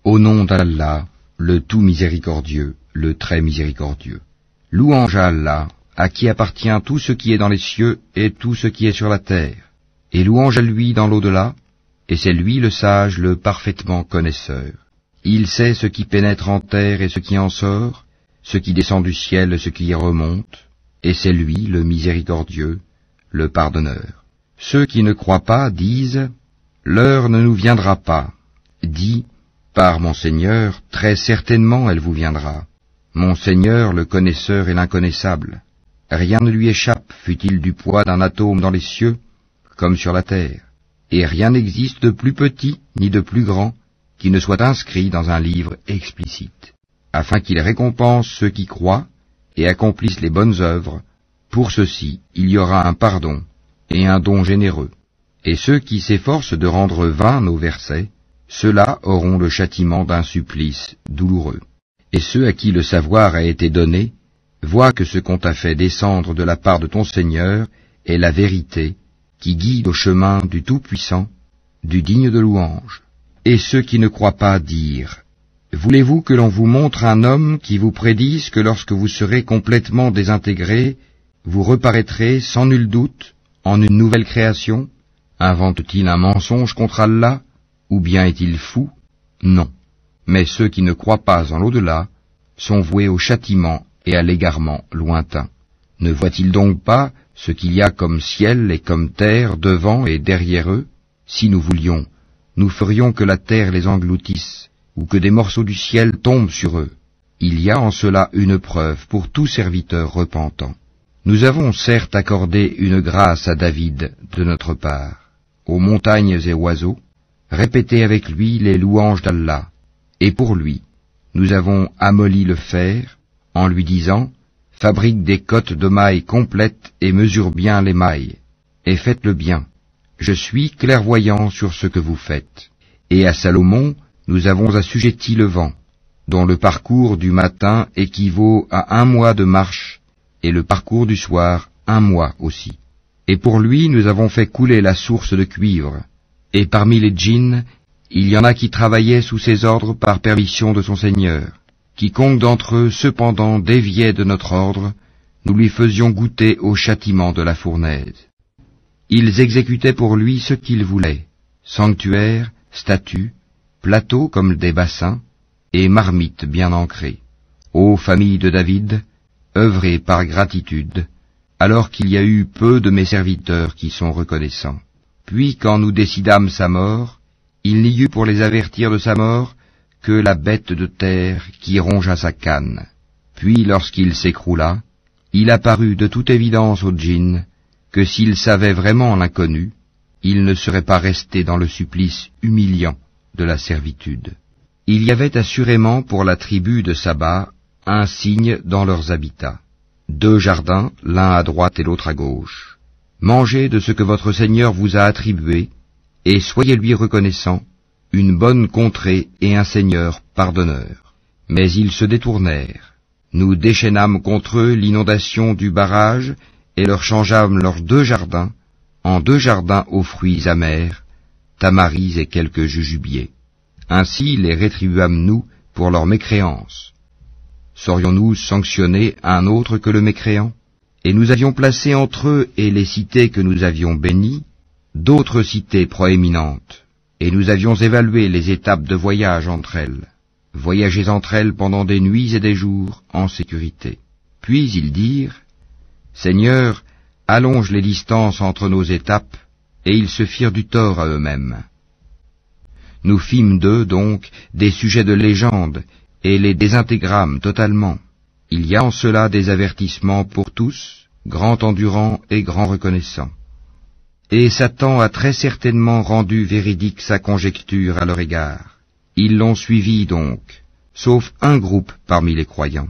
Au nom d'Allah, le tout miséricordieux, le très miséricordieux. Louange à Allah, à qui appartient tout ce qui est dans les cieux et tout ce qui est sur la terre. Et louange à lui dans l'au-delà, et c'est lui le sage, le parfaitement connaisseur. Il sait ce qui pénètre en terre et ce qui en sort, ce qui descend du ciel et ce qui y remonte, et c'est lui le miséricordieux, le pardonneur. Ceux qui ne croient pas disent « L'heure ne nous viendra pas ». Dis « Par mon Seigneur, très certainement elle vous viendra. Mon Seigneur, le connaisseur et l'inconnaissable. Rien ne lui échappe, fût-il du poids d'un atome dans les cieux, comme sur la terre. Et rien n'existe de plus petit ni de plus grand qui ne soit inscrit dans un livre explicite, afin qu'il récompense ceux qui croient et accomplissent les bonnes œuvres. Pour ceux-ci, il y aura un pardon et un don généreux. Et ceux qui s'efforcent de rendre vains nos versets, ceux-là auront le châtiment d'un supplice douloureux. Et ceux à qui le savoir a été donné, voient que ce qu'on t'a fait descendre de la part de ton Seigneur est la vérité, qui guide au chemin du Tout-Puissant, du digne de louange. Et ceux qui ne croient pas dirent, « Voulez-vous que l'on vous montre un homme qui vous prédise que lorsque vous serez complètement désintégrés, vous reparaîtrez sans nul doute en une nouvelle création? Invente-t-il un mensonge contre Allah, ou bien est-il fou? Non. Mais ceux qui ne croient pas en l'au-delà sont voués au châtiment et à l'égarement lointain. Ne voient-ils donc pas ce qu'il y a comme ciel et comme terre devant et derrière eux? Si nous voulions, nous ferions que la terre les engloutisse, ou que des morceaux du ciel tombent sur eux. Il y a en cela une preuve pour tout serviteur repentant. Nous avons certes accordé une grâce à David de notre part, aux montagnes et oiseaux, répétez avec lui les louanges d'Allah, et pour lui, nous avons amolli le fer, en lui disant, fabrique des cottes de mailles complètes et mesure bien les mailles, et faites-le bien. Je suis clairvoyant sur ce que vous faites. Et à Salomon, nous avons assujetti le vent, dont le parcours du matin équivaut à 1 mois de marche, et le parcours du soir 1 mois aussi. Et pour lui, nous avons fait couler la source de cuivre. Et parmi les djinns, il y en a qui travaillaient sous ses ordres par permission de son Seigneur. Quiconque d'entre eux, cependant, déviait de notre ordre, nous lui faisions goûter au châtiment de la fournaise. Ils exécutaient pour lui ce qu'ils voulaient, sanctuaires, statues, plateaux comme des bassins, et marmites bien ancrées. Ô famille de David, œuvrez par gratitude, alors qu'il y a eu peu de mes serviteurs qui sont reconnaissants. Puis quand nous décidâmes sa mort, il n'y eut pour les avertir de sa mort que la bête de terre qui rongea sa canne. Puis lorsqu'il s'écroula, il apparut de toute évidence aux djinns que s'ils savaient vraiment l'inconnu, ils ne seraient pas restés dans le supplice humiliant de la servitude. Il y avait assurément pour la tribu de Saba un signe dans leurs habitats. 2 jardins, l'un à droite et l'autre à gauche. Mangez de ce que votre Seigneur vous a attribué, et soyez lui reconnaissant, une bonne contrée et un Seigneur pardonneur. Mais ils se détournèrent. Nous déchaînâmes contre eux l'inondation du barrage, et leur changeâmes leurs 2 jardins, en 2 jardins aux fruits amers, tamaris et quelques jujubiers. Ainsi les rétribuâmes-nous pour leur mécréance. Saurions-nous sanctionner un autre que le mécréant? Et nous avions placé entre eux et les cités que nous avions bénies, d'autres cités proéminentes, et nous avions évalué les étapes de voyage entre elles. Voyagez entre elles pendant des nuits et des jours en sécurité. Puis ils dirent, Seigneur, allonge les distances entre nos étapes, et ils se firent du tort à eux-mêmes. Nous fîmes d'eux, donc, des sujets de légende, et les désintégrâmes totalement. Il y a en cela des avertissements pour tous, grand endurant et grand reconnaissant. Et Satan a très certainement rendu véridique sa conjecture à leur égard. Ils l'ont suivi donc, sauf un groupe parmi les croyants.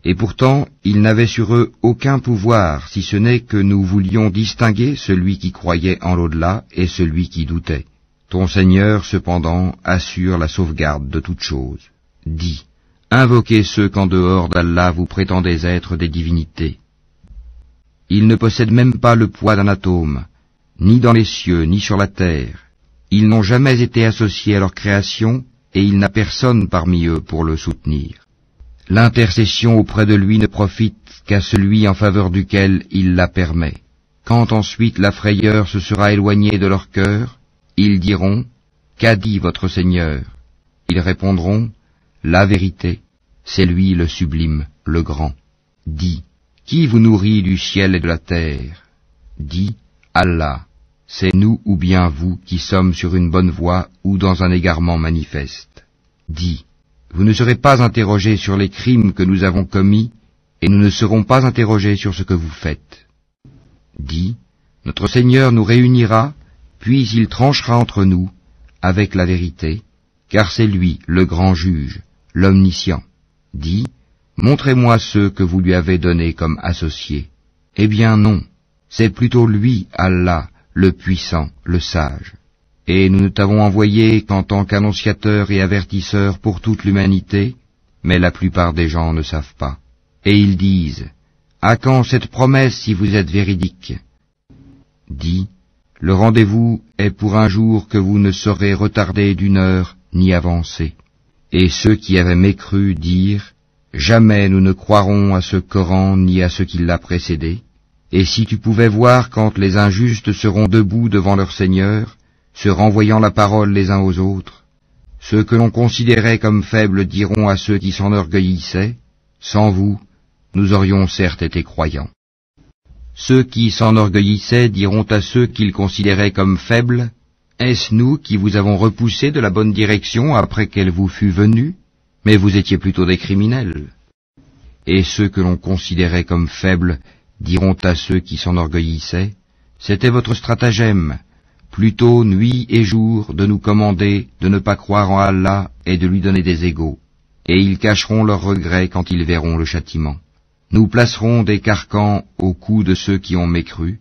Et pourtant, ils n'avaient sur eux aucun pouvoir, si ce n'est que nous voulions distinguer celui qui croyait en l'au-delà et celui qui doutait. Ton Seigneur, cependant, assure la sauvegarde de toutes choses. Dis, invoquez ceux qu'en dehors d'Allah vous prétendez être des divinités. Ils ne possèdent même pas le poids d'un atome, ni dans les cieux, ni sur la terre. Ils n'ont jamais été associés à leur création, et il n'a personne parmi eux pour le soutenir. L'intercession auprès de lui ne profite qu'à celui en faveur duquel il la permet. Quand ensuite la frayeur se sera éloignée de leur cœur, ils diront, « Qu'a dit votre Seigneur ?» Ils répondront, « La vérité, c'est lui le sublime, le grand. » Dis, « Qui vous nourrit du ciel et de la terre ?» Dis, « Allah, c'est nous ou bien vous qui sommes sur une bonne voie ou dans un égarement manifeste. » Dis, « Vous ne serez pas interrogés sur les crimes que nous avons commis, et nous ne serons pas interrogés sur ce que vous faites. » Dis, « Notre Seigneur nous réunira, puis il tranchera entre nous, avec la vérité, car c'est lui le grand juge, l'omniscient. Dis, « Montrez-moi ceux que vous lui avez donnés comme associés. » Eh bien non, c'est plutôt lui, Allah, le puissant, le sage. Et nous ne t'avons envoyé qu'en tant qu'annonciateur et avertisseur pour toute l'humanité, mais la plupart des gens ne savent pas. Et ils disent, « À quand cette promesse si vous êtes véridique ?» Dis, « Le rendez-vous est pour un jour que vous ne saurez retarder d'une heure ni avancer. » Et ceux qui avaient mécru dirent, « Jamais nous ne croirons à ce Coran ni à ce qui l'a précédé. Et si tu pouvais voir quand les injustes seront debout devant leur Seigneur, se renvoyant la parole les uns aux autres, ceux que l'on considérait comme faibles diront à ceux qui s'enorgueillissaient, « Sans vous, nous aurions certes été croyants. » Ceux qui s'enorgueillissaient diront à ceux qu'ils considéraient comme faibles, « Est-ce nous qui vous avons repoussé de la bonne direction après qu'elle vous fût venue? Mais vous étiez plutôt des criminels. » Et ceux que l'on considérait comme faibles diront à ceux qui s'enorgueillissaient, « C'était votre stratagème, plutôt nuit et jour de nous commander de ne pas croire en Allah et de lui donner des égaux. » Et ils cacheront leurs regrets quand ils verront le châtiment. Nous placerons des carcans au cou de ceux qui ont mécru.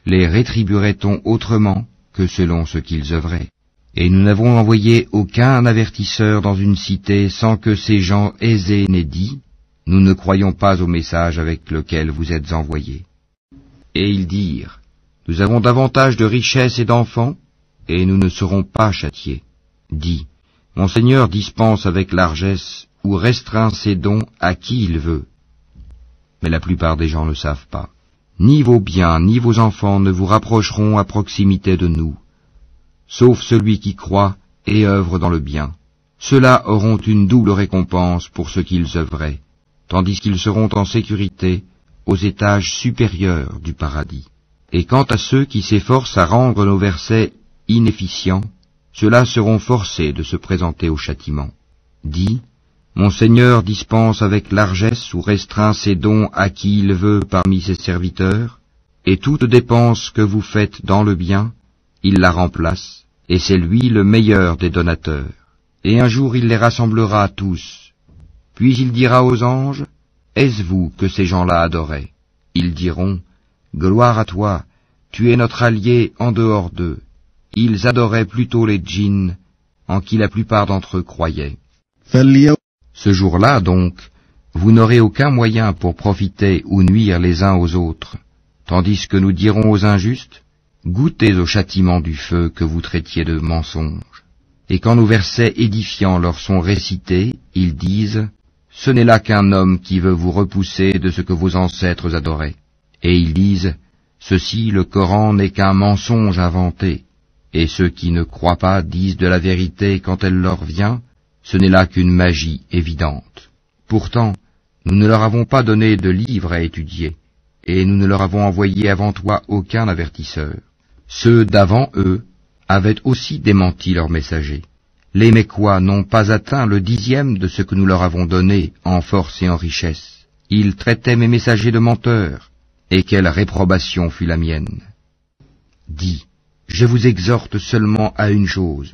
Les rétribuerait-on autrement que selon ce qu'ils œuvraient? Et nous n'avons envoyé aucun avertisseur dans une cité sans que ces gens aisés n'aient dit, « Nous ne croyons pas au message avec lequel vous êtes envoyés. » Et ils dirent, « Nous avons davantage de richesses et d'enfants, et nous ne serons pas châtiés. » Dis, « Mon Seigneur dispense avec largesse ou restreint ses dons à qui il veut. » Mais la plupart des gens ne savent pas. Ni vos biens, ni vos enfants ne vous rapprocheront à proximité de nous, sauf celui qui croit et œuvre dans le bien. Ceux-là auront une double récompense pour ce qu'ils œuvraient, tandis qu'ils seront en sécurité aux étages supérieurs du paradis. Et quant à ceux qui s'efforcent à rendre nos versets inefficients, ceux-là seront forcés de se présenter au châtiment. Dis, mon Seigneur dispense avec largesse ou restreint ses dons à qui il veut parmi ses serviteurs, et toute dépense que vous faites dans le bien, il la remplace, et c'est lui le meilleur des donateurs. Et un jour il les rassemblera tous. Puis il dira aux anges, est-ce vous que ces gens-là adoraient? Ils diront, gloire à toi, tu es notre allié en dehors d'eux. Ils adoraient plutôt les djinns, en qui la plupart d'entre eux croyaient. Ce jour-là, donc, vous n'aurez aucun moyen pour profiter ou nuire les uns aux autres, tandis que nous dirons aux injustes, goûtez au châtiment du feu que vous traitiez de mensonge. Et quand nos versets édifiants leur sont récités, ils disent, ce n'est là qu'un homme qui veut vous repousser de ce que vos ancêtres adoraient. Et ils disent, ceci, le Coran n'est qu'un mensonge inventé. Et ceux qui ne croient pas disent de la vérité quand elle leur vient, ce n'est là qu'une magie évidente. Pourtant, nous ne leur avons pas donné de livre à étudier, et nous ne leur avons envoyé avant toi aucun avertisseur. Ceux d'avant eux avaient aussi démenti leurs messagers. Les Mécois n'ont pas atteint le 10e de ce que nous leur avons donné en force et en richesse. Ils traitaient mes messagers de menteurs, et quelle réprobation fut la mienne. Dis, je vous exhorte seulement à une chose,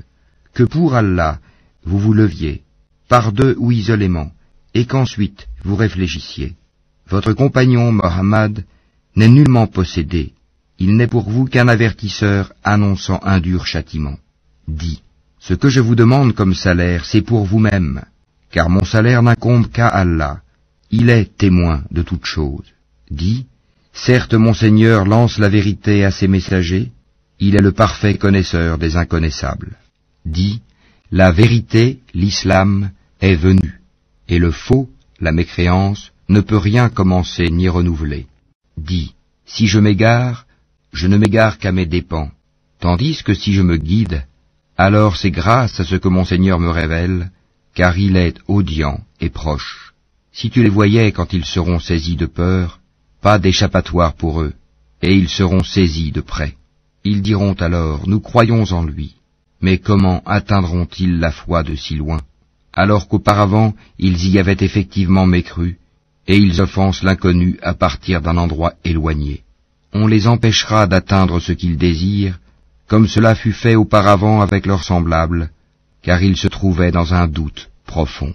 que pour Allah, vous vous leviez, par deux ou isolément, et qu'ensuite vous réfléchissiez. Votre compagnon Mohammed n'est nullement possédé, il n'est pour vous qu'un avertisseur annonçant un dur châtiment. Dis, ce que je vous demande comme salaire, c'est pour vous-même, car mon salaire n'incombe qu'à Allah, il est témoin de toutes choses. Dis, certes mon Seigneur lance la vérité à ses messagers, il est le parfait connaisseur des inconnaissables. Dis, La vérité, l'islam, est venue, et le faux, la mécréance, ne peut rien commencer ni renouveler. Dis, si je m'égare, je ne m'égare qu'à mes dépens, tandis que si je me guide, alors c'est grâce à ce que mon Seigneur me révèle, car il est audient et proche. Si tu les voyais quand ils seront saisis de peur, pas d'échappatoire pour eux, et ils seront saisis de près. Ils diront alors, nous croyons en lui, mais comment atteindront-ils la foi de si loin, alors qu'auparavant ils y avaient effectivement mécru, et ils offensent l'inconnu à partir d'un endroit éloigné. On les empêchera d'atteindre ce qu'ils désirent, comme cela fut fait auparavant avec leurs semblables, car ils se trouvaient dans un doute profond.